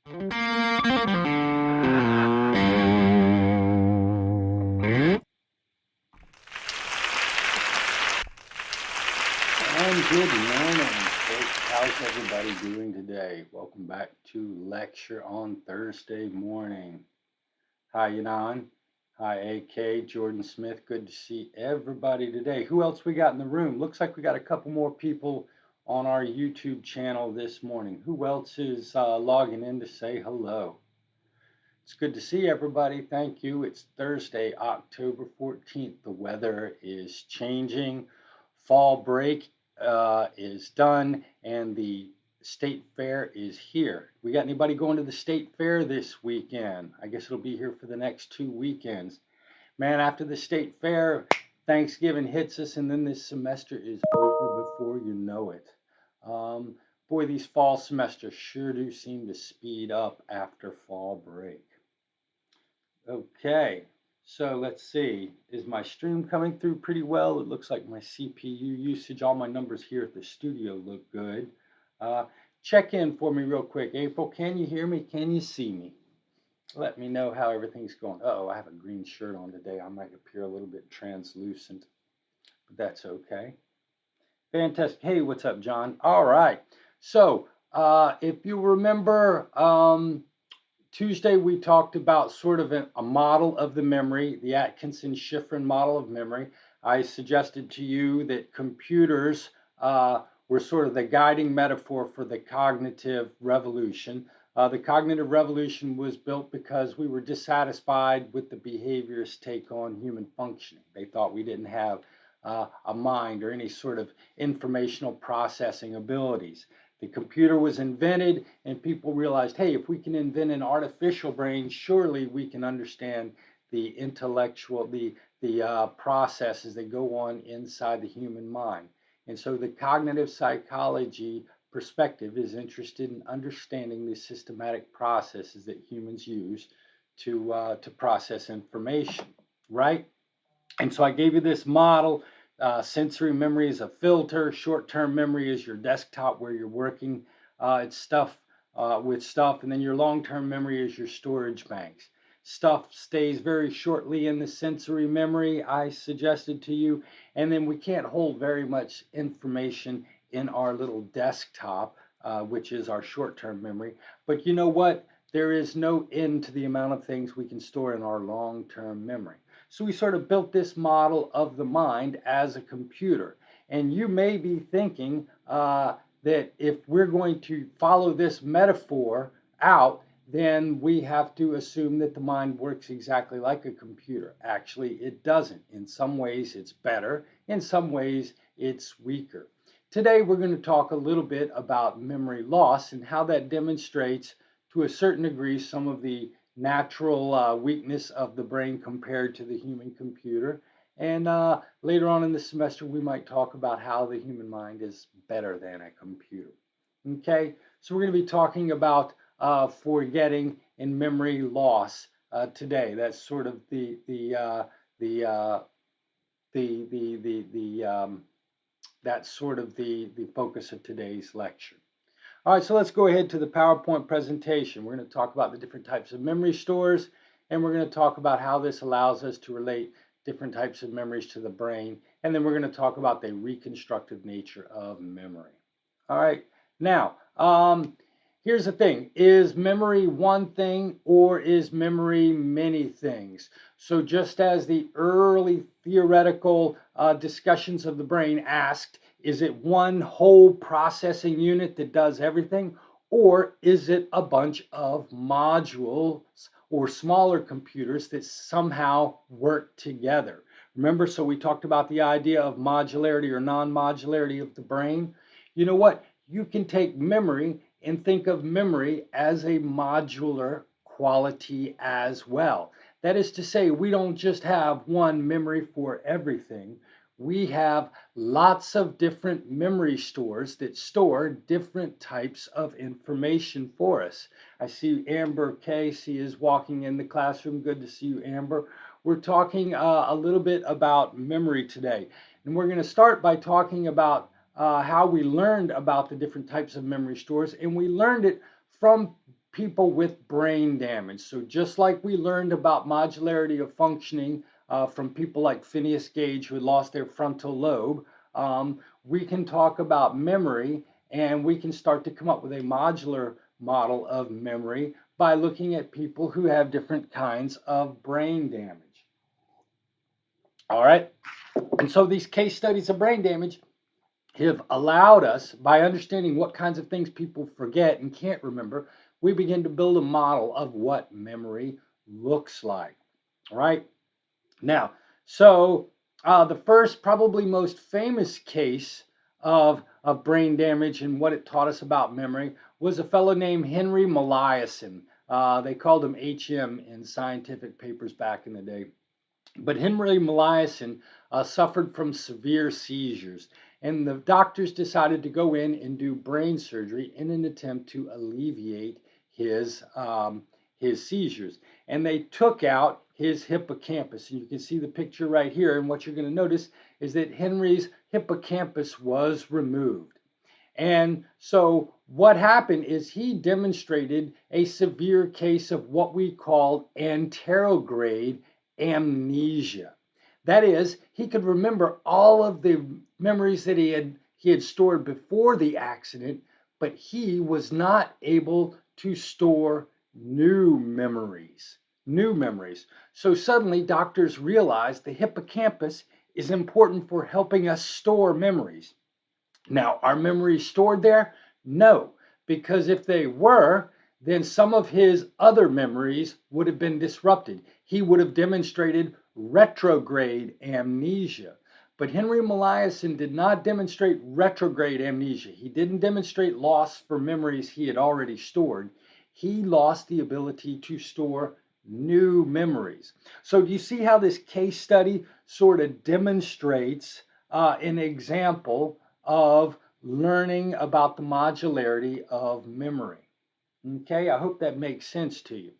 And good morning, folks. How's everybody doing today? Welcome back to Lecture on Thursday morning. Hi, Yanan. Hi, AK, Jordan Smith. Good to see everybody today. Who else we got in the room? Looks like we got a couple more people on our YouTube channel this morning. Who else is logging in to say hello? It's good to see everybody. Thank you. It's Thursday, October 14th. The weather is changing. Fall break is done, and the state fair is here. We got anybody going to the state fair this weekend? I guess it'll be here for the next 2 weekends. Man, after the state fair, Thanksgiving hits us, and then this semester is over before you know it. Um, Boy, these fall semesters sure do seem to speed up after fall break. Okay, so let's see. Is my stream coming through pretty well? It looks like my CPU usage, all my numbers here at the studio look good. Uh, Check in for me real quick. April, can you hear me? Can you see me? Let me know how everything's going. Uh-oh, I have a green shirt on today. I might appear a little bit translucent, but that's okay. Fantastic. Hey, what's up, John? All right. So, if you remember, Tuesday, we talked about sort of a model of the memory, the Atkinson-Shiffrin model of memory. I suggested to you that computers were sort of the guiding metaphor for the cognitive revolution. The cognitive revolution was built because we were dissatisfied with the behaviorist take on human functioning. They thought we didn't have a mind or any sort of informational processing abilities. The computer was invented, and people realized, hey, if we can invent an artificial brain, surely we can understand the intellectual, the processes that go on inside the human mind. And so the cognitive psychology perspective is interested in understanding the systematic processes that humans use to process information, right? And so I gave you this model. Sensory memory is a filter. Short-term memory is your desktop where you're working it's stuff with stuff. And then your long-term memory is your storage banks. Stuff stays very shortly in the sensory memory I suggested to you. And then we can't hold very much information in our little desktop, which is our short-term memory. But you know what? There is no end to the amount of things we can store in our long-term memory. So we sort of built this model of the mind as a computer. And you may be thinking that if we're going to follow this metaphor out, then we have to assume that the mind works exactly like a computer. Actually, it doesn't. In some ways, it's better. In some ways, it's weaker. Today, we're going to talk a little bit about memory loss and how that demonstrates, to a certain degree, some of the natural weakness of the brain compared to the human computer. And later on in the semester, we might talk about how the human mind is better than a computer. Okay, so we're going to be talking about forgetting and memory loss today. That's sort of that's sort of the focus of today's lecture. All right, so let's go ahead to the PowerPoint presentation. We're going to talk about the different types of memory stores, and we're going to talk about how this allows us to relate different types of memories to the brain, and then we're going to talk about the reconstructive nature of memory. All right, now, here's the thing. Is memory one thing or is memory many things? So just as the early theoretical discussions of the brain asked, is it one whole processing unit that does everything, or is it a bunch of modules or smaller computers that somehow work together? Remember, so we talked about the idea of modularity or non-modularity of the brain. You know what? You can take memory and think of memory as a modular quality as well. That is to say, we don't just have one memory for everything. We have lots of different memory stores that store different types of information for us. I see Amber Casey is walking in the classroom. Good to see you, Amber. We're talking a little bit about memory today. And we're going to start by talking about how we learned about the different types of memory stores. And we learned it from people with brain damage. So just like we learned about modularity of functioning from people like Phineas Gage, who had lost their frontal lobe, we can talk about memory, and we can start to come up with a modular model of memory by looking at people who have different kinds of brain damage. All right, and so these case studies of brain damage have allowed us, by understanding what kinds of things people forget and can't remember, we begin to build a model of what memory looks like. All right, now, so the first, probably most famous case of brain damage and what it taught us about memory was a fellow named Henry Molaison. They called him HM in scientific papers back in the day. But Henry Molaison suffered from severe seizures, and the doctors decided to go in and do brain surgery in an attempt to alleviate his seizures. And they took out his hippocampus, and you can see the picture right here. And what you're going to notice is that Henry's hippocampus was removed. And so what happened is he demonstrated a severe case of what we call anterograde amnesia. That is, he could remember all of the memories that he had stored before the accident, but he was not able to store new memories. So suddenly doctors realized the hippocampus is important for helping us store memories. Now, are memories stored there? No, because if they were, then some of his other memories would have been disrupted. He would have demonstrated retrograde amnesia. But Henry Molaison did not demonstrate retrograde amnesia. He didn't demonstrate loss for memories he had already stored. He lost the ability to store new memories. So do you see how this case study sort of demonstrates an example of learning about the modularity of memory? Okay, I hope that makes sense to you.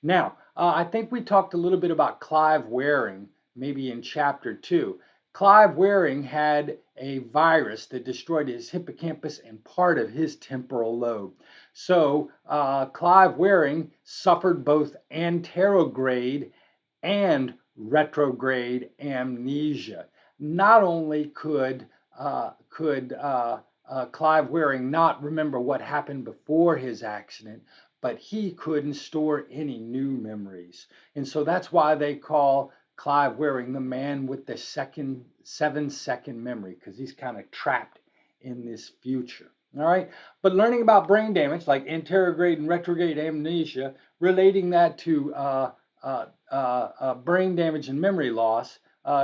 Now, I think we talked a little bit about Clive Waring, maybe in chapter 2. Clive Waring had a virus that destroyed his hippocampus and part of his temporal lobe. So Clive Waring suffered both anterograde and retrograde amnesia. Not only could Clive Waring not remember what happened before his accident, but he couldn't store any new memories. And so that's why they call Clive Waring the man with the 7-second memory, because he's kind of trapped in this future. All right, but learning about brain damage like anterograde and retrograde amnesia, relating that to brain damage and memory loss,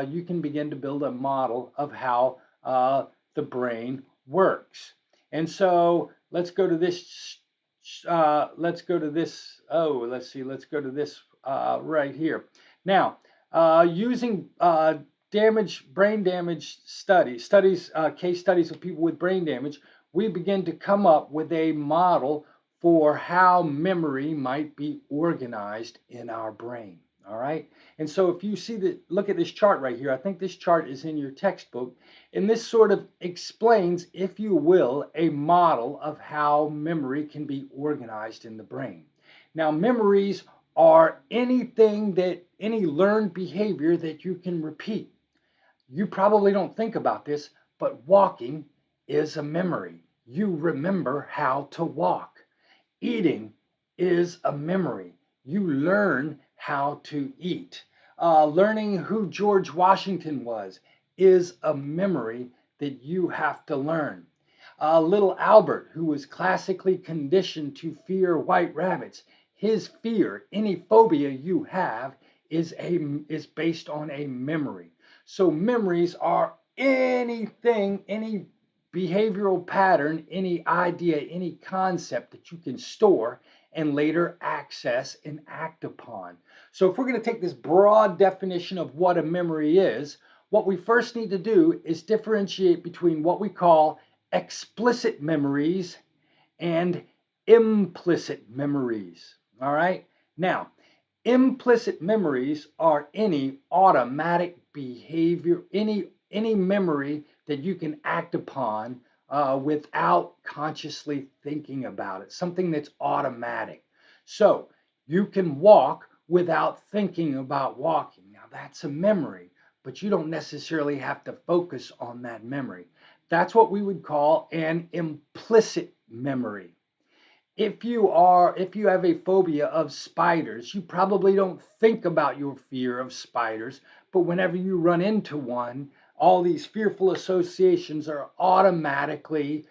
you can begin to build a model of how the brain works. And so let's go to this. Let's go to this. Oh, let's see. Let's go to this right here. Now, using brain damage studies, case studies of people with brain damage, we begin to come up with a model for how memory might be organized in our brain. All right. And so if you look at this chart right here, I think this chart is in your textbook, and this sort of explains, if you will, a model of how memory can be organized in the brain. Now, memories are any learned behavior that you can repeat. You probably don't think about this, but walking is a memory. You remember how to walk. Eating is a memory. You learn how to eat. Learning who George Washington was is a memory that you have to learn. Little Albert, who was classically conditioned to fear white rabbits, his fear, any phobia you have, is based on a memory. So memories are anything, any behavioral pattern, any idea, any concept that you can store and later access and act upon. So if we're going to take this broad definition of what a memory is, what we first need to do is differentiate between what we call explicit memories and implicit memories. All right? Now, implicit memories are any automatic behavior, any memory that you can act upon without consciously thinking about it, something that's automatic. So you can walk without thinking about walking. Now that's a memory, but you don't necessarily have to focus on that memory. That's what we would call an implicit memory. If you have a phobia of spiders, you probably don't think about your fear of spiders, but whenever you run into one, all these fearful associations are automatically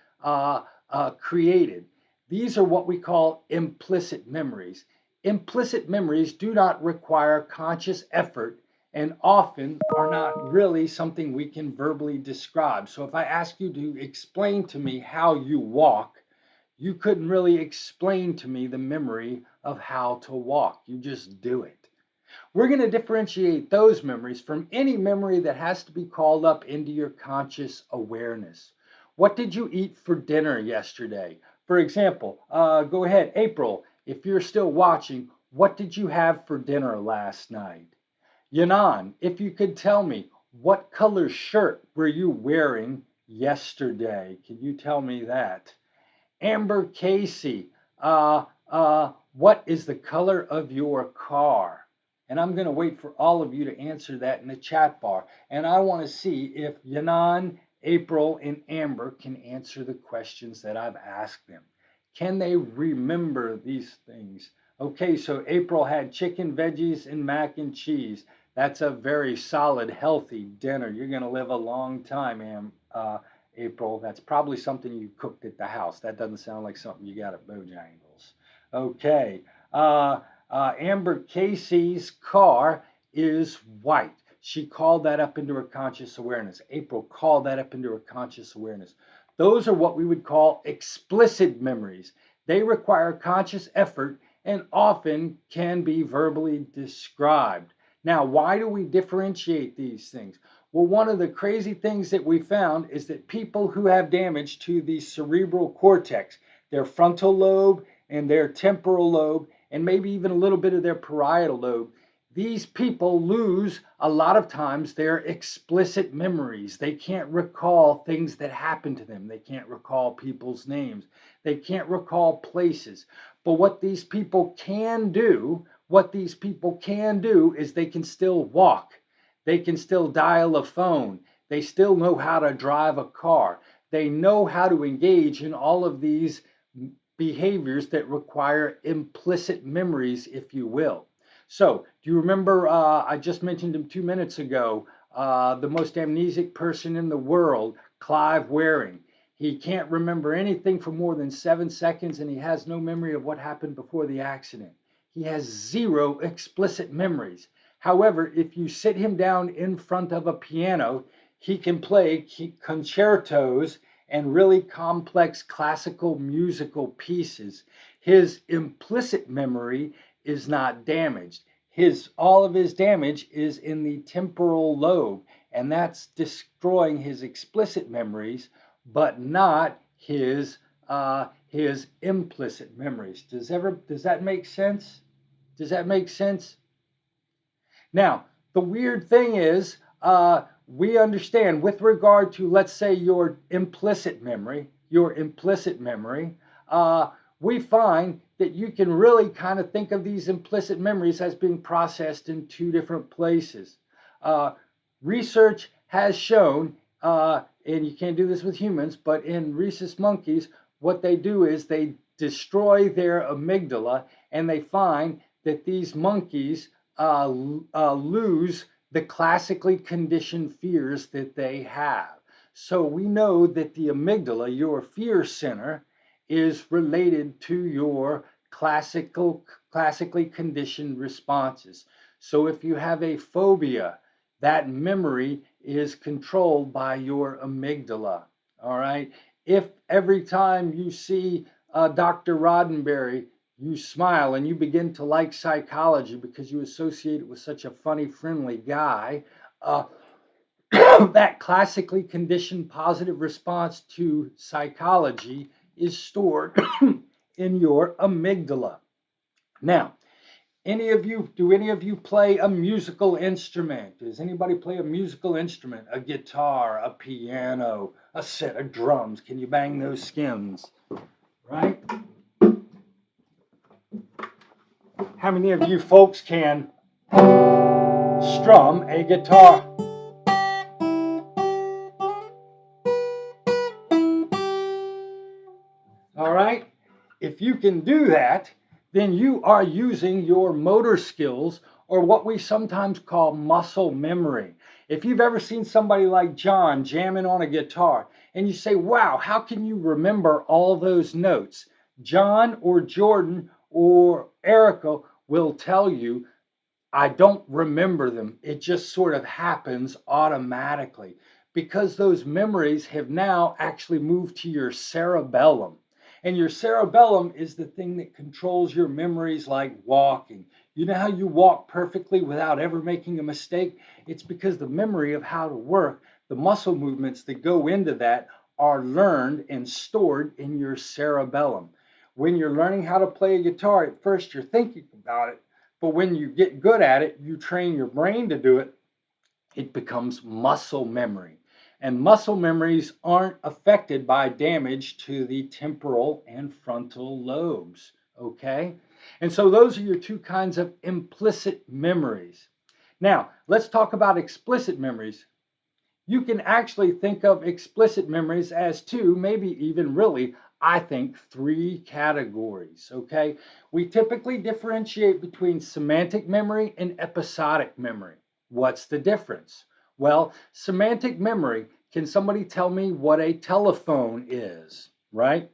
created. These are what we call implicit memories. Implicit memories do not require conscious effort and often are not really something we can verbally describe. So if I ask you to explain to me how you walk, you couldn't really explain to me the memory of how to walk. You just do it. We're going to differentiate those memories from any memory that has to be called up into your conscious awareness. What did you eat for dinner yesterday? For example, go ahead, April, if you're still watching, what did you have for dinner last night? Yanan, if you could tell me, what color shirt were you wearing yesterday? Can you tell me that? Amber Casey, what is the color of your car? And I'm going to wait for all of you to answer that in the chat bar. And I want to see if Yanan, April, and Amber can answer the questions that I've asked them. Can they remember these things? Okay, so April had chicken, veggies, and mac and cheese. That's a very solid, healthy dinner. You're going to live a long time, April. That's probably something you cooked at the house. That doesn't sound like something you got at Bojangles. Okay. Amber Casey's car is white. She called that up into her conscious awareness. April called that up into her conscious awareness. Those are what we would call explicit memories. They require conscious effort and often can be verbally described. Now, why do we differentiate these things? Well, one of the crazy things that we found is that people who have damage to the cerebral cortex, their frontal lobe and their temporal lobe, and maybe even a little bit of their parietal lobe, these people lose a lot of times their explicit memories. They can't recall things that happened to them. They can't recall people's names. They can't recall places. But what these people can do is they can still walk. They can still dial a phone. They still know how to drive a car. They know how to engage in all of these behaviors that require implicit memories, if you will. So, do you remember, I just mentioned him 2 minutes ago, the most amnesic person in the world, Clive Waring. He can't remember anything for more than 7 seconds, and he has no memory of what happened before the accident. He has zero explicit memories. However, if you sit him down in front of a piano, he can play concertos and really complex classical musical pieces. His implicit memory is not damaged. All of his damage is in the temporal lobe, and that's destroying his explicit memories, but not his implicit memories. Does that make sense? Does that make sense? Now, the weird thing is, we understand with regard to, let's say, your implicit memory, we find that you can really kind of think of these implicit memories as being processed in 2 different places. Research has shown, and you can't do this with humans, but in rhesus monkeys, what they do is they destroy their amygdala, and they find that these monkeys lose the classically conditioned fears that they have. So we know that the amygdala, your fear center, is related to your classically conditioned responses. So if you have a phobia, that memory is controlled by your amygdala. All right. If every time you see Dr. Roddenberry, you smile and you begin to like psychology because you associate it with such a funny, friendly guy, that classically conditioned positive response to psychology is stored in your amygdala. Now, do any of you play a musical instrument? Does anybody play a musical instrument? A guitar, a piano, a set of drums? Can you bang those skins? Right? How many of you folks can strum a guitar? All right? If you can do that, then you are using your motor skills, or what we sometimes call muscle memory. If you've ever seen somebody like John jamming on a guitar and you say, wow, how can you remember all those notes? John or Jordan or Erica will tell you, I don't remember them. It just sort of happens automatically because those memories have now actually moved to your cerebellum. And your cerebellum is the thing that controls your memories, like walking. You know how you walk perfectly without ever making a mistake? It's because the memory of how to work, the muscle movements that go into that, are learned and stored in your cerebellum. When you're learning how to play a guitar, at first you're thinking about it, but when you get good at it, you train your brain to do it, it becomes muscle memory. And muscle memories aren't affected by damage to the temporal and frontal lobes, okay? And so those are your two kinds of implicit memories. Now, let's talk about explicit memories. You can actually think of explicit memories as two, maybe even really, I think, three categories, okay? We typically differentiate between semantic memory and episodic memory. What's the difference? Well, semantic memory, can somebody tell me what a telephone is, right?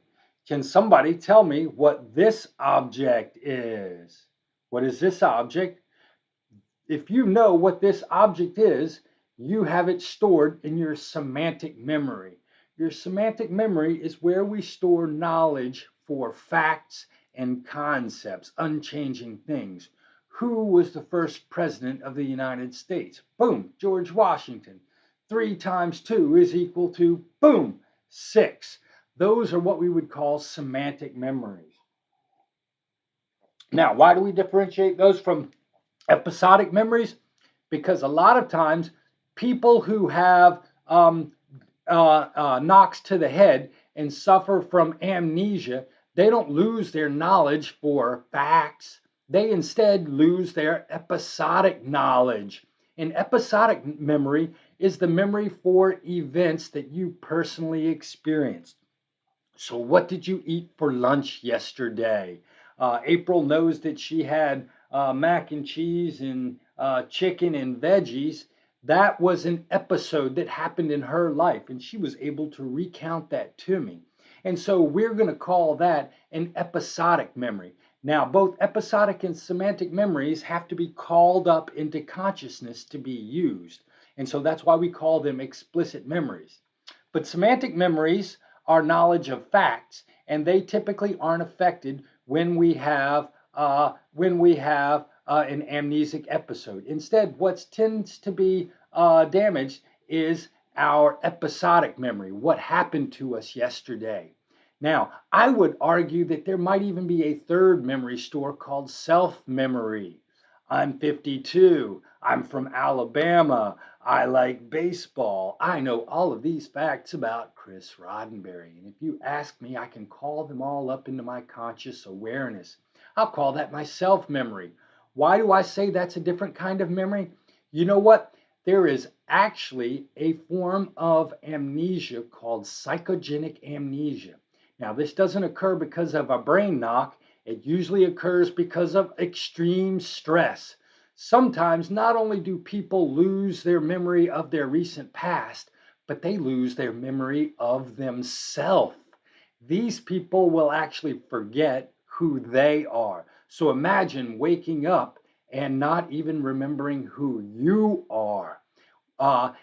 Can somebody tell me what this object is? What is this object? If you know what this object is, you have it stored in your semantic memory. Your semantic memory is where we store knowledge for facts and concepts, unchanging things. Who was the first president of the United States? Boom, George Washington. 3 times 2 is equal to, boom, 6. Those are what we would call semantic memories. Now, why do we differentiate those from episodic memories? Because a lot of times people who have knocks to the head and suffer from amnesia, they don't lose their knowledge for facts. They instead lose their episodic knowledge. And episodic memory is the memory for events that you personally experienced. So, what did you eat for lunch yesterday? April knows that she had mac and cheese and chicken and veggies. That was an episode that happened in her life, and she was able to recount that to me. And so we're going to call that an episodic memory. Now, both episodic and semantic memories have to be called up into consciousness to be used. And so that's why we call them explicit memories. But semantic memories are knowledge of facts, and they typically aren't affected when we have an amnesic episode. Instead, what tends to be damaged is our episodic memory, what happened to us yesterday. Now, I would argue that there might even be a third memory store called self-memory. I'm 52. I'm from Alabama. I like baseball. I know all of these facts about Chris Roddenberry. And if you ask me, I can call them all up into my conscious awareness. I'll call that my self-memory. Why do I say that's a different kind of memory? You know what? There is actually a form of amnesia called psychogenic amnesia. Now, this doesn't occur because of a brain knock. It usually occurs because of extreme stress. Sometimes not only do people lose their memory of their recent past, but they lose their memory of themselves. These people will actually forget who they are. So imagine waking up and not even remembering who you are.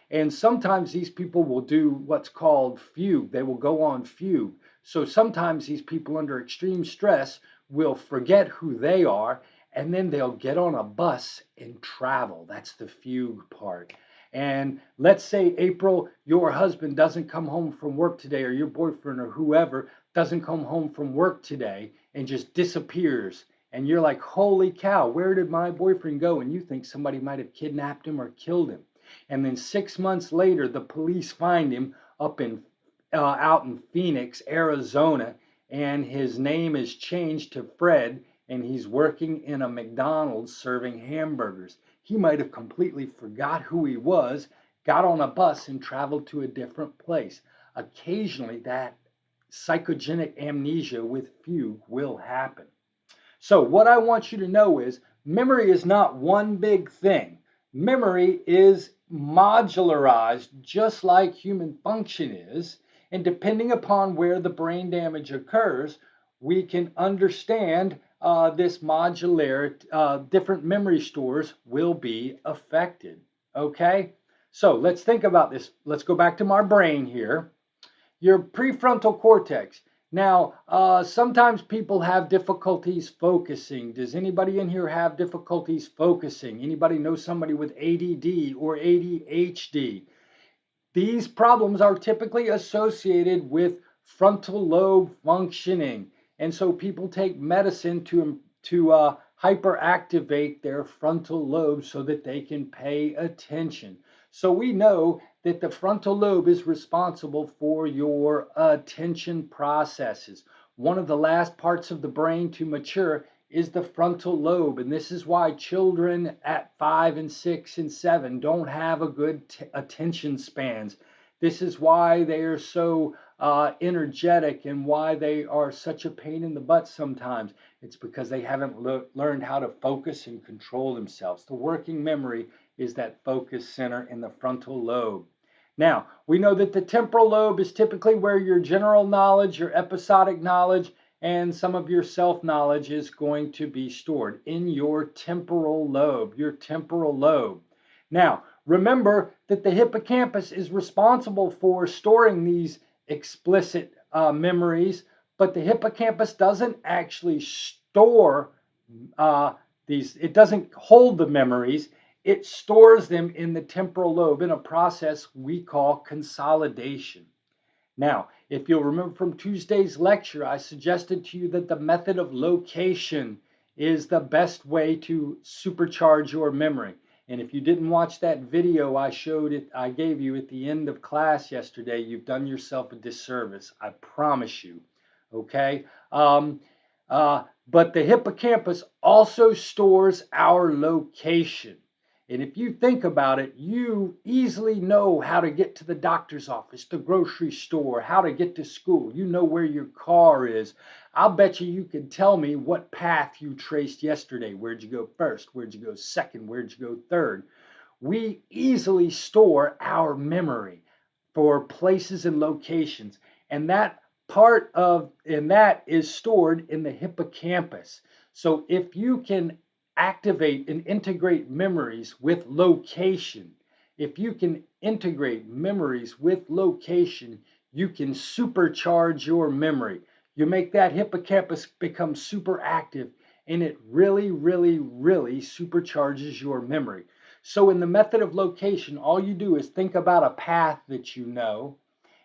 And sometimes these people will do what's called fugue. They will go on fugue. So sometimes these people under extreme stress will forget who they are, and then they'll get on a bus and travel. That's the fugue part. And let's say, April, your husband doesn't come home from work today, or your boyfriend or whoever doesn't come home from work today and just disappears. And you're like, holy cow, where did my boyfriend go? And you think somebody might have kidnapped him or killed him. And then 6 months later, the police find him out in Phoenix, Arizona, and his name is changed to Fred, and he's working in a McDonald's serving hamburgers. He might have completely forgot who he was, got on a bus, and traveled to a different place. Occasionally, that psychogenic amnesia with fugue will happen. So, what I want you to know is memory is not one big thing. Memory is modularized just like human function is. And depending upon where the brain damage occurs, we can understand this modularity, different memory stores will be affected. Okay? So, let's think about this. Let's go back to my brain here. Your prefrontal cortex. Now, sometimes people have difficulties focusing. Does anybody in here have difficulties focusing? Anybody know somebody with ADD or ADHD? These problems are typically associated with frontal lobe functioning. And so people take medicine to hyperactivate their frontal lobe so that they can pay attention. So we know that the frontal lobe is responsible for your attention processes. One of the last parts of the brain to mature is the frontal lobe. And this is why children at 5 and 6 and 7 don't have a good attention spans. This is why they are so energetic and why they are such a pain in the butt sometimes. It's because they haven't learned how to focus and control themselves. The working memory is that focus center in the frontal lobe. Now, we know that the temporal lobe is typically where your general knowledge, your episodic knowledge, and some of your self-knowledge is going to be stored in your temporal lobe, Now, remember that the hippocampus is responsible for storing these explicit memories, but the hippocampus doesn't actually store it doesn't hold the memories. It stores them in the temporal lobe in a process we call consolidation. Now, if you'll remember from Tuesday's lecture, I suggested to you that the method of location is the best way to supercharge your memory. And if you didn't watch that video I gave you at the end of class yesterday, you've done yourself a disservice. I promise you. Okay? But the hippocampus also stores our location. And if you think about it, you easily know how to get to the doctor's office, the grocery store, how to get to school. You know where your car is. I'll bet you could tell me what path you traced yesterday. Where'd you go first? Where'd you go second? Where'd you go third? We easily store our memory for places and locations. And that is stored in the hippocampus. So if you can activate and integrate memories with location, you can supercharge your memory. You make that hippocampus become super active, and it really, really, really supercharges your memory. So in the method of location, all you do is think about a path that you know,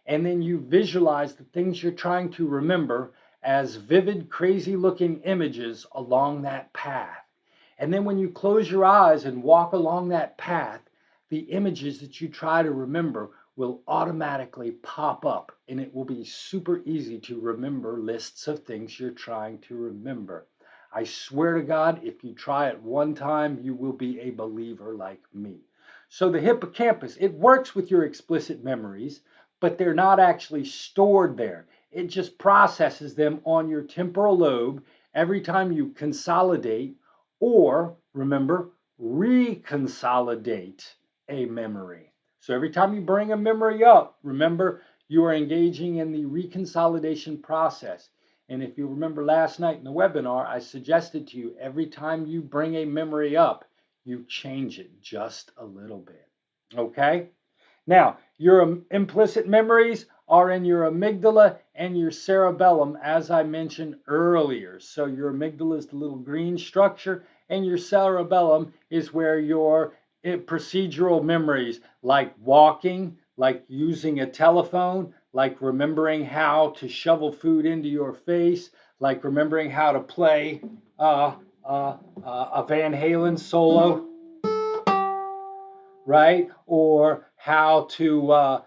and then you visualize the things you're trying to remember as vivid, crazy looking images along that path. And then when you close your eyes and walk along that path, the images that you try to remember will automatically pop up, and it will be super easy to remember lists of things you're trying to remember. I swear to God, if you try it one time, you will be a believer like me. So the hippocampus, it works with your explicit memories, but they're not actually stored there. It just processes them on your temporal lobe every time you consolidate or, remember, reconsolidate a memory. So every time you bring a memory up, remember, you are engaging in the reconsolidation process. And if you remember last night in the webinar, I suggested to you every time you bring a memory up, you change it just a little bit. Okay? Now, your implicit memories are in your amygdala and your cerebellum, as I mentioned earlier. So your amygdala is the little green structure, and your cerebellum is where your procedural memories, like walking, like using a telephone, like remembering how to shovel food into your face, like remembering how to play a Van Halen solo, right? Or how to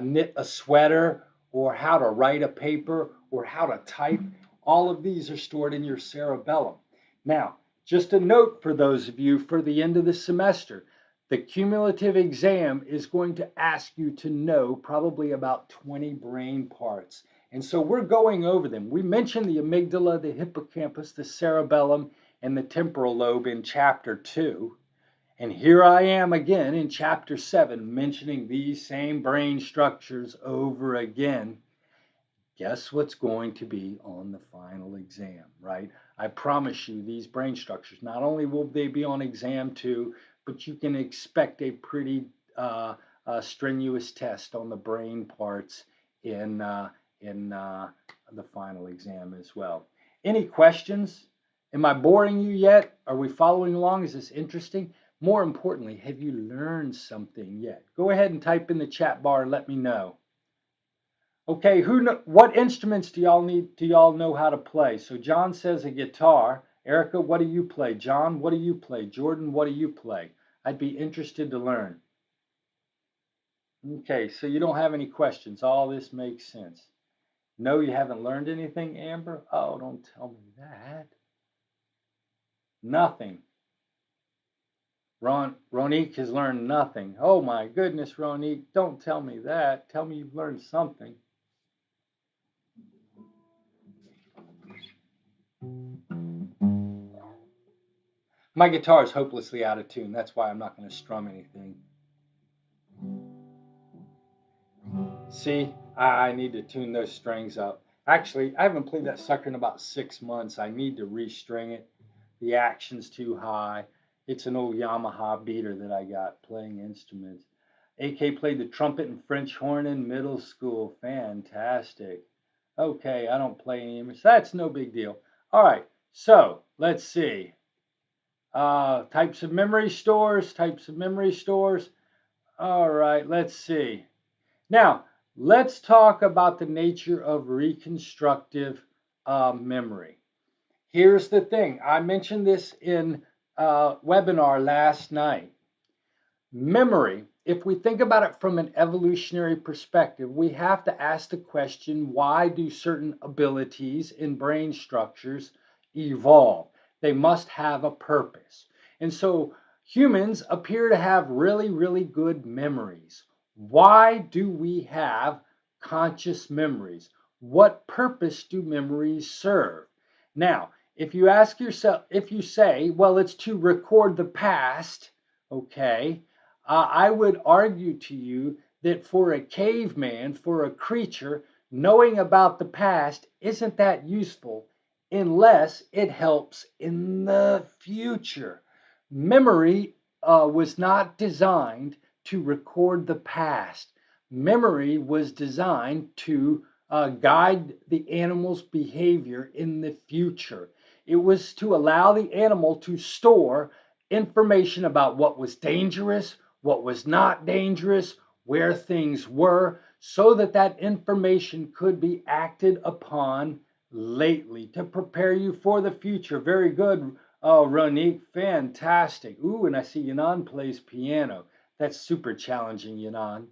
knit a sweater, or how to write a paper, or how to type. All of these are stored in your cerebellum. Now, just a note for those of you for the end of the semester, the cumulative exam is going to ask you to know probably about 20 brain parts. And so we're going over them. We mentioned the amygdala, the hippocampus, the cerebellum, and the temporal lobe in chapter 2. And here I am again in chapter 7 mentioning these same brain structures over again. Guess what's going to be on the final exam, right? I promise you these brain structures, not only will they be on exam 2, but you can expect a pretty strenuous test on the brain parts in the final exam as well. Any questions? Am I boring you yet? Are we following along? Is this interesting? More importantly, have you learned something yet? Go ahead and type in the chat bar and let me know. Okay, what instruments do y'all need? Do y'all know how to play? So John says a guitar. Erica, what do you play? John, what do you play? Jordan, what do you play? I'd be interested to learn. Okay, so you don't have any questions. All this makes sense. No, you haven't learned anything, Amber? Oh, don't tell me that. Nothing. Ronique has learned nothing. Oh my goodness, Ronique, don't tell me that. Tell me you've learned something. My guitar is hopelessly out of tune. That's why I'm not going to strum anything. See, I need to tune those strings up. Actually, I haven't played that sucker in about 6 months. I need to restring it. The action's too high. It's an old Yamaha beater that I got playing instruments. AK played the trumpet and French horn in middle school. Fantastic. Okay, I don't play any instruments. That's no big deal. All right, so let's see. Types of memory stores, All right, let's see. Now, let's talk about the nature of reconstructive memory. Here's the thing. I mentioned this in a webinar last night. Memory, if we think about it from an evolutionary perspective, we have to ask the question, why do certain abilities in brain structures evolve? They must have a purpose. And so humans appear to have really, really good memories. Why do we have conscious memories? What purpose do memories serve? Now, if you ask yourself, if you say, well, it's to record the past, okay, I would argue to you that for a caveman, for a creature, knowing about the past isn't that useful unless it helps in the future. Memory was not designed to record the past. Memory was designed to guide the animal's behavior in the future. It was to allow the animal to store information about what was dangerous, what was not dangerous, where things were, so that that information could be acted upon lately to prepare you for the future. Very good, Ronique, fantastic. Ooh, and I see Yanan plays piano. That's super challenging, Yanan.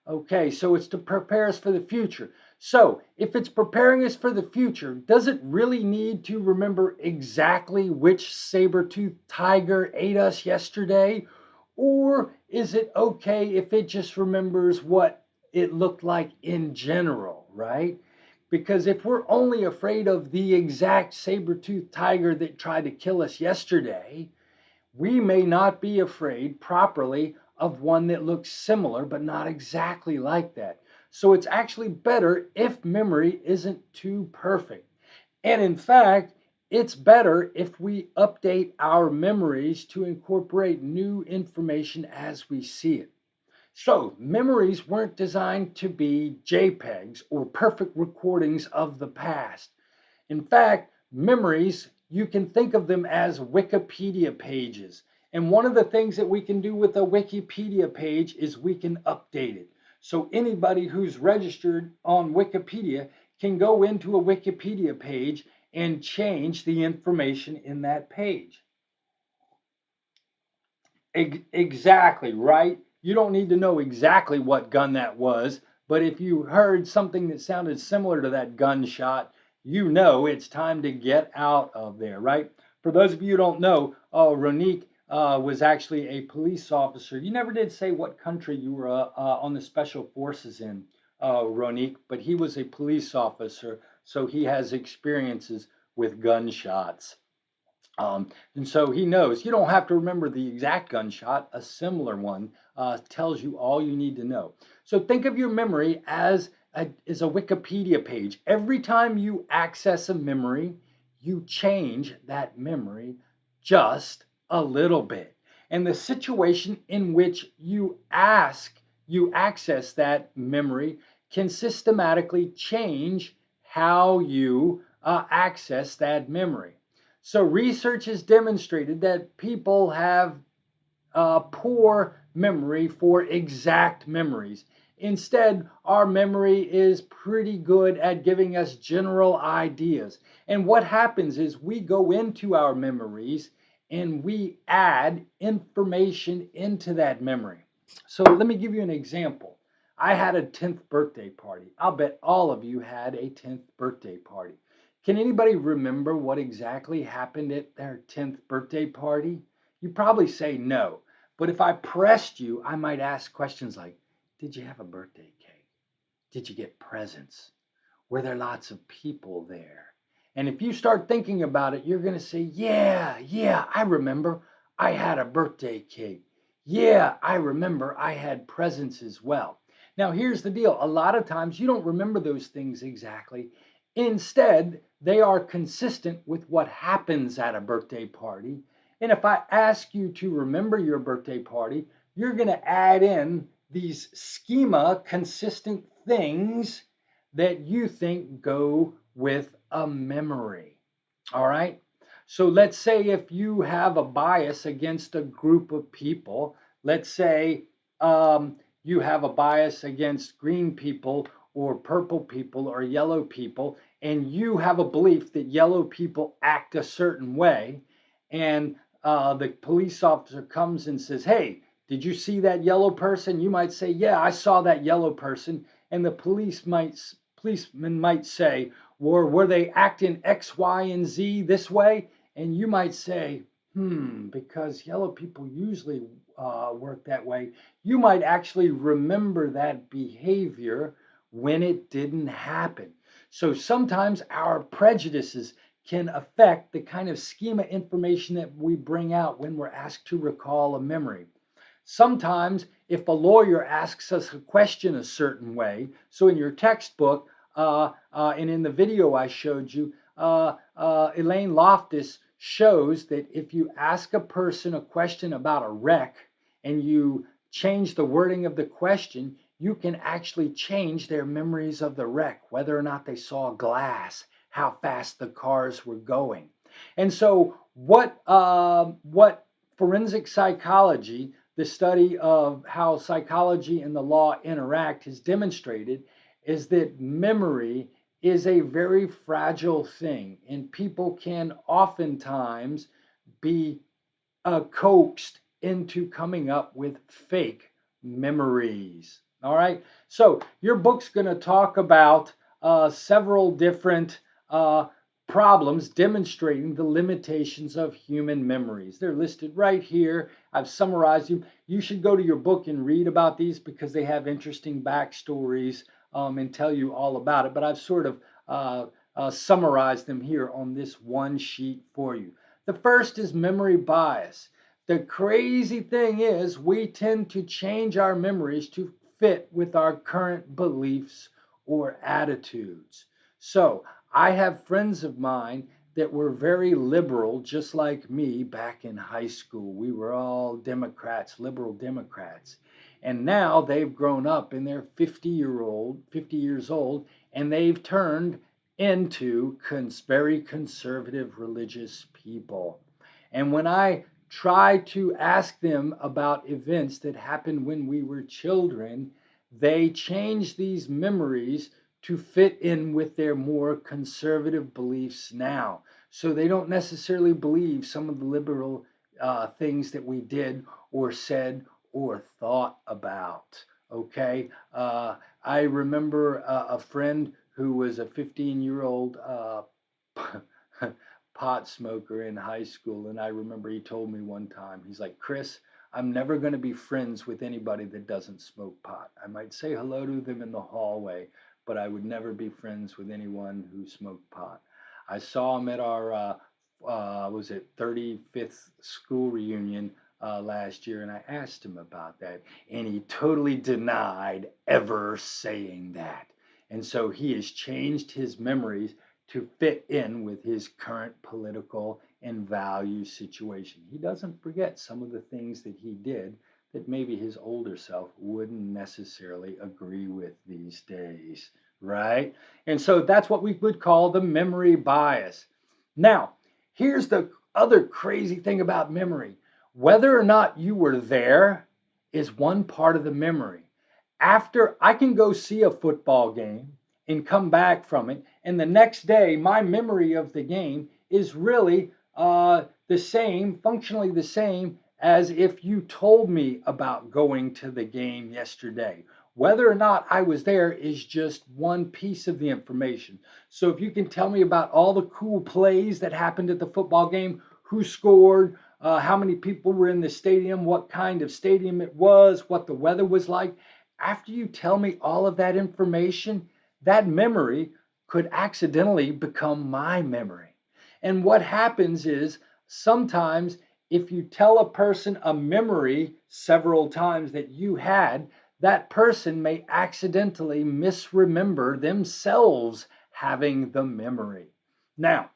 Okay, so it's to prepare us for the future. So if it's preparing us for the future, does it really need to remember exactly which saber-toothed tiger ate us yesterday? Or is it okay if it just remembers what it looked like in general, right? Because if we're only afraid of the exact saber-toothed tiger that tried to kill us yesterday, we may not be afraid properly of one that looks similar but not exactly like that. So it's actually better if memory isn't too perfect. And in fact, it's better if we update our memories to incorporate new information as we see it. So memories weren't designed to be JPEGs or perfect recordings of the past. In fact, memories, you can think of them as Wikipedia pages. And one of the things that we can do with a Wikipedia page is we can update it. So anybody who's registered on Wikipedia can go into a Wikipedia page and change the information in that page. Exactly, right? You don't need to know exactly what gun that was, but if you heard something that sounded similar to that gunshot, you know it's time to get out of there, right? For those of you who don't know, Ronique was actually a police officer. You never did say what country you were on the special forces in, Ronique, but he was a police officer, so he has experiences with gunshots. And so he knows you don't have to remember the exact gunshot. A similar one tells you all you need to know. So think of your memory as a Wikipedia page. Every time you access a memory, you change that memory just a little bit. And the situation in which you access that memory can systematically change how you access that memory. So research has demonstrated that people have poor memory for exact memories. Instead, our memory is pretty good at giving us general ideas. And what happens is we go into our memories and we add information into that memory. So let me give you an example. I had a 10th birthday party. I'll bet all of you had a 10th birthday party. Can anybody remember what exactly happened at their 10th birthday party? You probably say no. But if I pressed you, I might ask questions like, did you have a birthday cake? Did you get presents? Were there lots of people there? And if you start thinking about it, you're going to say, yeah, I remember I had a birthday cake. Yeah, I remember I had presents as well. Now, here's the deal. A lot of times you don't remember those things exactly. Instead, they are consistent with what happens at a birthday party. And if I ask you to remember your birthday party, you're going to add in these schema consistent things that you think go with a memory. All right. So let's say if you have a bias against a group of people, let's say you have a bias against green people or purple people or yellow people, and you have a belief that yellow people act a certain way, and the police officer comes and says, hey, did you see that yellow person? You might say, yeah, I saw that yellow person. And the policeman might say, were they acting X, Y, and Z this way? And you might say, because yellow people usually work that way. You might actually remember that behavior when it didn't happen. So sometimes our prejudices can affect the kind of schema information that we bring out when we're asked to recall a memory. Sometimes, if a lawyer asks us a question a certain way, so in your textbook and in the video I showed you, Elaine Loftus shows that if you ask a person a question about a wreck and you change the wording of the question, you can actually change their memories of the wreck, whether or not they saw glass, how fast the cars were going. And so, what forensic psychology, the study of how psychology and the law interact, has demonstrated is that memory is a very fragile thing, and people can oftentimes be coaxed into coming up with fake memories. All right. So your book's going to talk about several different problems demonstrating the limitations of human memories. They're listed right here. I've summarized them. You should go to your book and read about these because they have interesting backstories and tell you all about it. But I've sort of summarized them here on this one sheet for you. The first is memory bias. The crazy thing is we tend to change our memories to fit with our current beliefs or attitudes. So I have friends of mine that were very liberal, just like me back in high school. We were all Democrats, liberal Democrats. And now they've grown up and they're 50 years old, and they've turned into very conservative religious people. And when I try to ask them about events that happened when we were children, they change these memories to fit in with their more conservative beliefs now. So they don't necessarily believe some of the liberal things that we did or said or thought about. Okay. I remember a friend who was a 15-year-old pot smoker in high school. And I remember he told me one time, he's like, Chris, I'm never going to be friends with anybody that doesn't smoke pot. I might say hello to them in the hallway, but I would never be friends with anyone who smoked pot. I saw him at our, was it 35th school reunion last year, and I asked him about that, and he totally denied ever saying that. And so he has changed his memories to fit in with his current political and value situation. He doesn't forget some of the things that he did that maybe his older self wouldn't necessarily agree with these days, right? And so that's what we would call the memory bias. Now, here's the other crazy thing about memory. Whether or not you were there is one part of the memory. After I can go see a football game and come back from it, and the next day my memory of the game is really the same, functionally the same as if you told me about going to the game yesterday. Whether or not I was there is just one piece of the information. So if you can tell me about all the cool plays that happened at the football game, who scored, how many people were in the stadium, what kind of stadium it was, what the weather was like, after you tell me all of that information, that memory could accidentally become my memory. And what happens is sometimes if you tell a person a memory several times that you had, that person may accidentally misremember themselves having the memory. Now,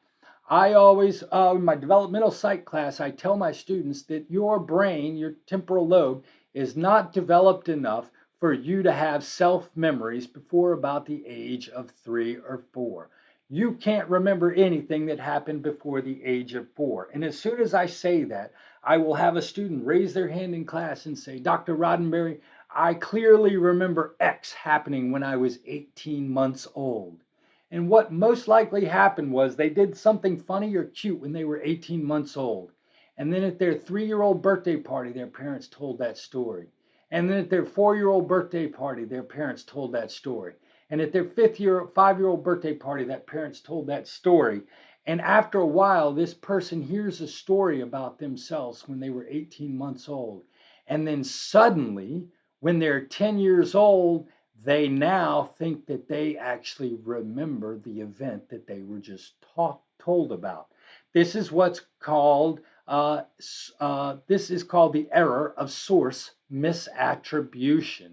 I always, in my developmental psych class, I tell my students that your brain, your temporal lobe, is not developed enough for you to have self memories before about the age of 3 or 4. You can't remember anything that happened before the age of 4. And as soon as I say that, I will have a student raise their hand in class and say, Dr. Roddenberry, I clearly remember X happening when I was 18 months old. And what most likely happened was they did something funny or cute when they were 18 months old. And then at their 3-year-old birthday party, their parents told that story. And then at their 4-year-old birthday party, their parents told that story. And at their 5-year-old birthday party, that parents told that story. And after a while, this person hears a story about themselves when they were 18 months old. And then suddenly, when they're 10 years old, they now think that they actually remember the event that they were just told about. This is what's called this is called the error of source misattribution.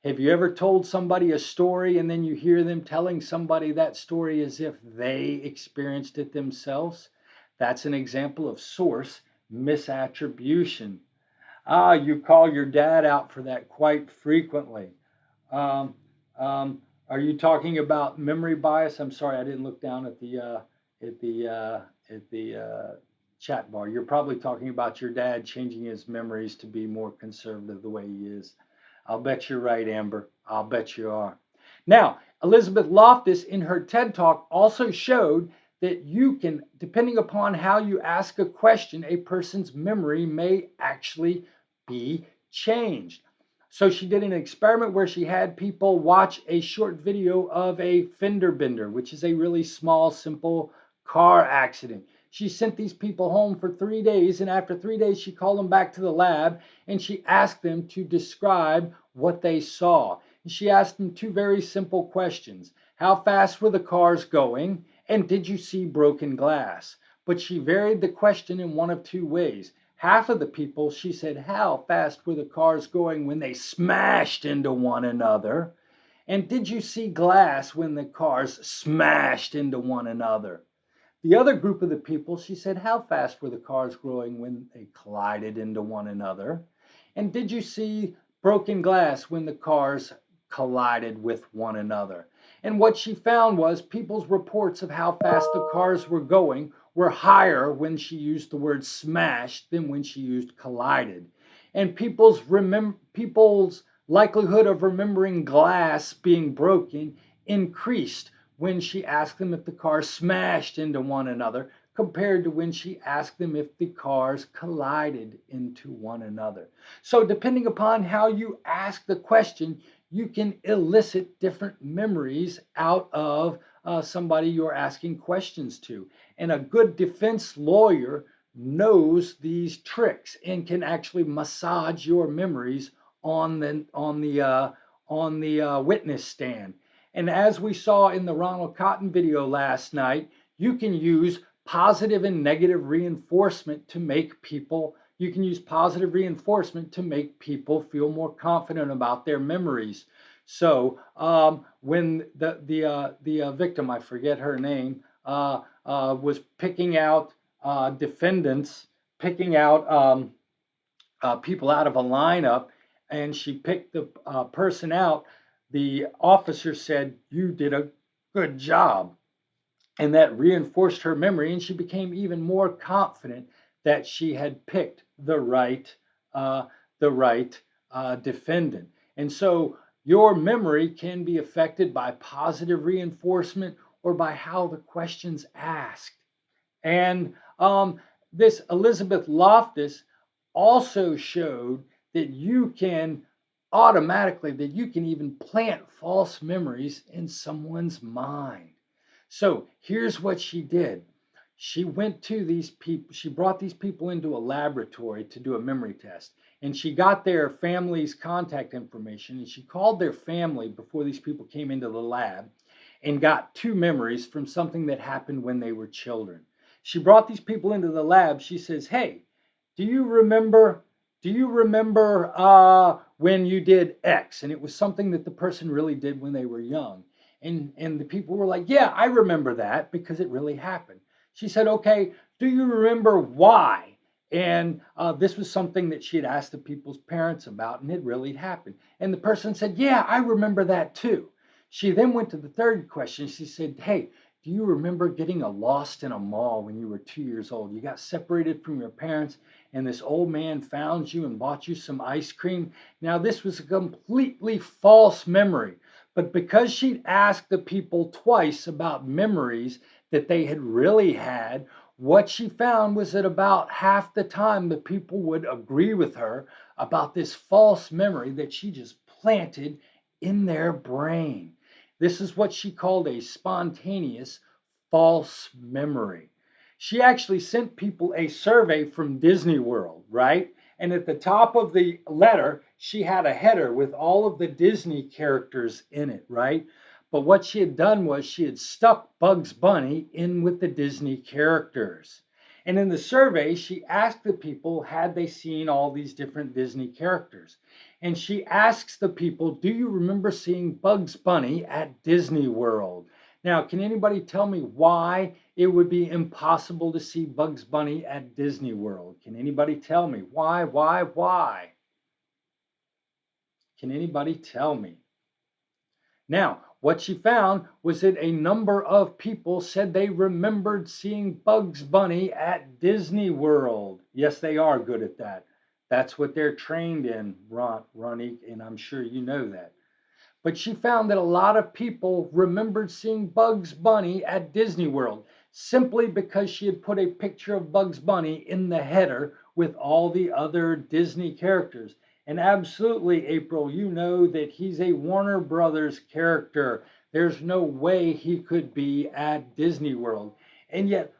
Have you ever told somebody a story and then you hear them telling somebody that story as if they experienced it themselves? That's an example of source misattribution. You call your dad out for that quite frequently. Um, are you talking about memory bias? I'm sorry, I didn't look down at the chat bar. You're probably talking about your dad changing his memories to be more conservative the way he is. I'll bet you're right, Amber. I'll bet you are. Now, Elizabeth Loftus in her TED Talk also showed that you can, depending upon how you ask a question, a person's memory may actually be changed. So she did an experiment where she had people watch a short video of a fender bender, which is a really small, simple car accident. She sent these people home for 3 days, and after 3 days, she called them back to the lab and she asked them to describe what they saw. And she asked them two very simple questions. How fast were the cars going? And did you see broken glass? But she varied the question in one of two ways. Half of the people, she said, how fast were the cars going when they smashed into one another? And did you see glass when the cars smashed into one another? The other group of the people, she said, how fast were the cars going when they collided into one another? And did you see broken glass when the cars collided with one another? And what she found was people's reports of how fast the cars were going were higher when she used the word smashed than when she used collided. And people's likelihood of remembering glass being broken increased when she asked them if the cars smashed into one another compared to when she asked them if the cars collided into one another. So depending upon how you ask the question, you can elicit different memories out of somebody you're asking questions to. And a good defense lawyer knows these tricks and can actually massage your memories on the witness stand. And as we saw in the Ronald Cotton video last night, you can use positive and negative reinforcement to make people you can use positive reinforcement to make people feel more confident about their memories. So when the victim, I forget her name, was picking out defendants, picking out people out of a lineup, and she picked the person out, the officer said, "You did a good job." And that reinforced her memory, and she became even more confident that she had picked uh, the right defendant. And so your memory can be affected by positive reinforcement or by how the question's asked. And this Elizabeth Loftus also showed that you can that you can even plant false memories in someone's mind. So here's what she did. She went to these people, she brought these people into a laboratory to do a memory test. And she got their family's contact information, and she called their family before these people came into the lab and got two memories from something that happened when they were children. She brought these people into the lab. She says, "Hey, do you remember when you did X?" And it was something that the person really did when they were young. And the people were like, "Yeah, I remember that because it really happened." She said, "Okay, do you remember why?" And this was something that she had asked the people's parents about, and it really happened. And the person said, "Yeah, I remember that too." She then went to the third question. She said, "Hey, do you remember getting lost in a mall when you were 2 years old? You got separated from your parents, and this old man found you and bought you some ice cream." Now, this was a completely false memory, but because she'd asked the people twice about memories that they had really had, what she found was that about half the time the people would agree with her about this false memory that she just planted in their brain. This is what she called a spontaneous false memory. She actually sent people a survey from Disney World, right? And at the top of the letter, she had a header with all of the Disney characters in it, right? But what she had done was she had stuck Bugs Bunny in with the Disney characters. And in the survey, she asked the people, had they seen all these different Disney characters? And she asks the people, "Do you remember seeing Bugs Bunny at Disney World?" Now, can anybody tell me why it would be impossible to see Bugs Bunny at Disney World? Can anybody tell me why? Can anybody tell me? Now, what she found was that a number of people said they remembered seeing Bugs Bunny at Disney World. Yes, they are good at that. That's what they're trained in, Ronnie, and I'm sure you know that. But she found that a lot of people remembered seeing Bugs Bunny at Disney World simply because she had put a picture of Bugs Bunny in the header with all the other Disney characters. And absolutely, April, you know that he's a Warner Brothers character. There's no way he could be at Disney World. And yet,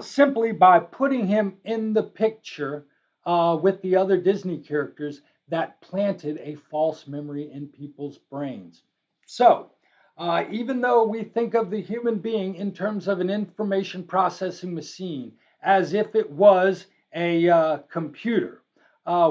simply by putting him in the picture with the other Disney characters, that planted a false memory in people's brains. So, even though we think of the human being in terms of an information processing machine as if it was a computer,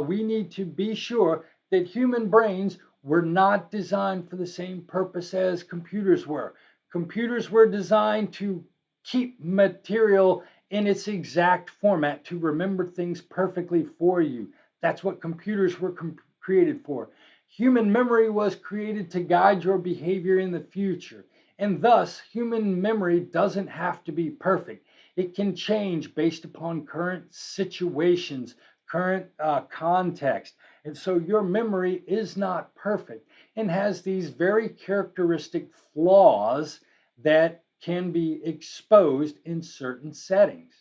we need to be sure that human brains were not designed for the same purpose as computers were. Computers were designed to keep material in its exact format, to remember things perfectly for you. That's what computers were created for. Human memory was created to guide your behavior in the future. And thus, human memory doesn't have to be perfect. It can change based upon current situations, current context. And so your memory is not perfect and has these very characteristic flaws that can be exposed in certain settings.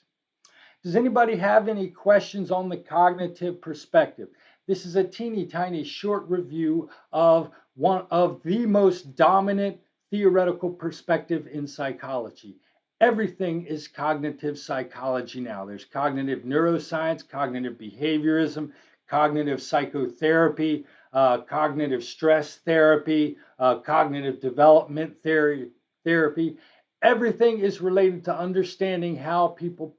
Does anybody have any questions on the cognitive perspective? This is a teeny tiny short review of one of the most dominant theoretical perspective in psychology. Everything is cognitive psychology now. There's cognitive neuroscience, cognitive behaviorism, cognitive psychotherapy, cognitive stress therapy, cognitive development therapy. Everything is related to understanding how people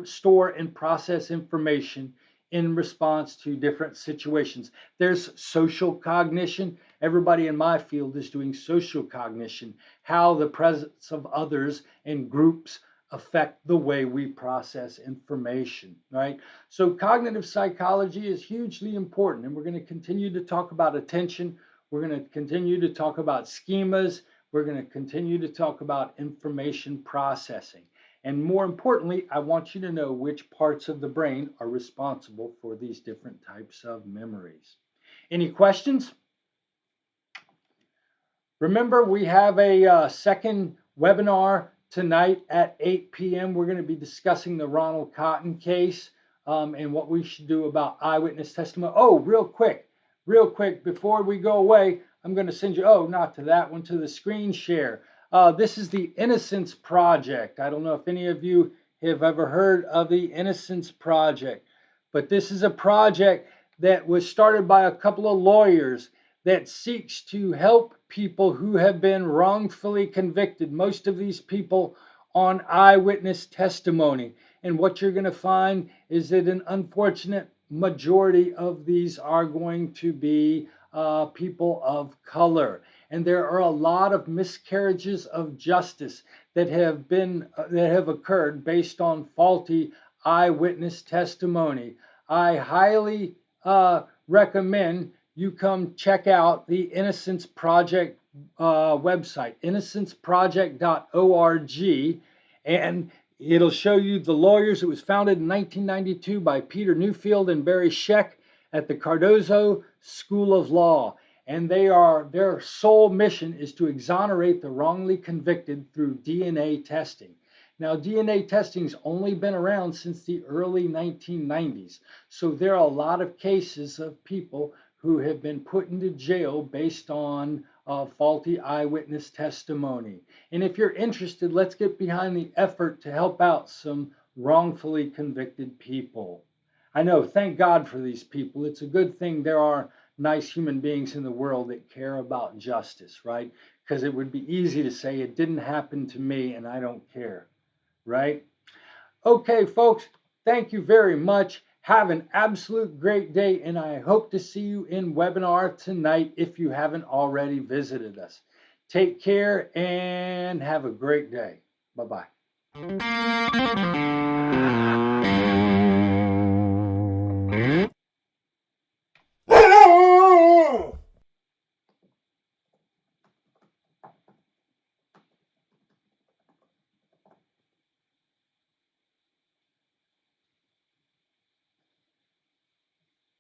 store and process information in response to different situations. There's social cognition. Everybody in my field is doing social cognition, how the presence of others and groups affect the way we process information, right? So cognitive psychology is hugely important, and we're going to continue to talk about attention. We're going to continue to talk about schemas. We're going to continue to talk about information processing. And more importantly, I want you to know which parts of the brain are responsible for these different types of memories. Any questions? Remember, we have a second webinar tonight at 8 p.m. We're going to be discussing the Ronald Cotton case and what we should do about eyewitness testimony. Oh, real quick, before we go away, I'm going to send you, oh, not to that one, to the screen share. This is the Innocence Project. I don't know if any of you have ever heard of the Innocence Project, but this is a project that was started by a couple of lawyers that seeks to help people who have been wrongfully convicted, most of these people on eyewitness testimony. And what you're going to find is that an unfortunate majority of these are going to be people of color. And there are a lot of miscarriages of justice that have occurred based on faulty eyewitness testimony. I highly recommend you come check out the Innocence Project website, innocenceproject.org, and it'll show you the lawyers. It was founded in 1992 by Peter Newfield and Barry Scheck at the Cardozo School of Law. And their sole mission is to exonerate the wrongly convicted through DNA testing. Now, DNA testing's only been around since the early 1990s. So there are a lot of cases of people who have been put into jail based on faulty eyewitness testimony. And if you're interested, let's get behind the effort to help out some wrongfully convicted people. I know, thank God for these people. It's a good thing there are nice human beings in the world that care about justice, right? Because it would be easy to say it didn't happen to me and I don't care, right? Okay, folks, thank you very much. Have an absolute great day, and I hope to see you in webinar tonight if you haven't already visited us. Take care and have a great day. Bye-bye.